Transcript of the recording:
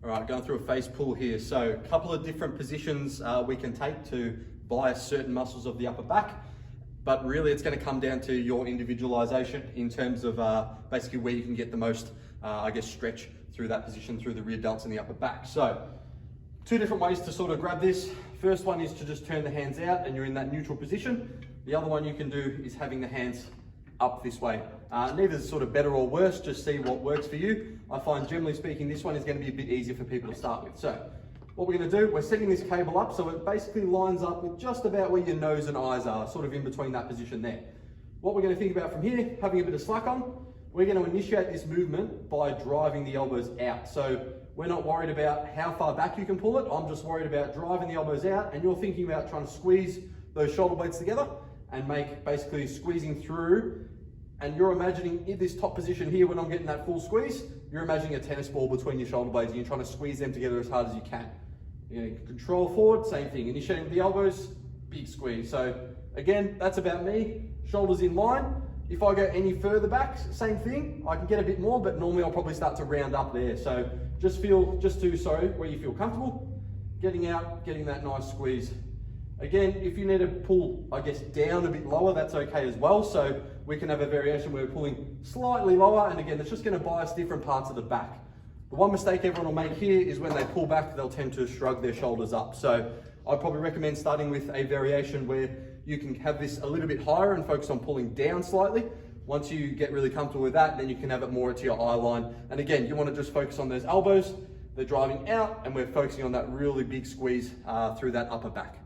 All right, going through a face pull here. So a couple of different positions we can take to bias certain muscles of the upper back, but really it's going to come down to your individualization in terms of basically where you can get the most, stretch through that position, through the rear delts and the upper back. So two different ways to sort of grab this. First one is to just turn the hands out and you're in that neutral position. The other one you can do is having the hands up this way. Neither is sort of better or worse, just see what works for you. I find generally speaking, this one is going to be a bit easier for people to start with. So what we're going to do, we're setting this cable up so it basically lines up with just about where your nose and eyes are, sort of in between that position there. What we're going to think about from here, having a bit of slack on, we're going to initiate this movement by driving the elbows out. So we're not worried about how far back you can pull it. I'm just worried about driving the elbows out, and you're thinking about trying to squeeze those shoulder blades together and make basically squeezing through. And you're imagining in this top position here, when I'm getting that full squeeze, you're imagining a tennis ball between your shoulder blades and you're trying to squeeze them together as hard as you can. You're going to control forward, same thing. Initiating with the elbows, big squeeze. So again, that's about me. Shoulders in line. If I go any further back, same thing. I can get a bit more, but normally I'll probably start to round up there. So just where you feel comfortable, getting out, getting that nice squeeze. Again, if you need to pull, down a bit lower, that's okay as well. So we can have a variation where we're pulling slightly lower, and again, it's just going to bias different parts of the back. The one mistake everyone will make here is when they pull back, they'll tend to shrug their shoulders up. So I'd probably recommend starting with a variation where you can have this a little bit higher and focus on pulling down slightly. Once you get really comfortable with that, then you can have it more to your eye line. And again, you want to just focus on those elbows, they're driving out, and we're focusing on that really big squeeze through that upper back.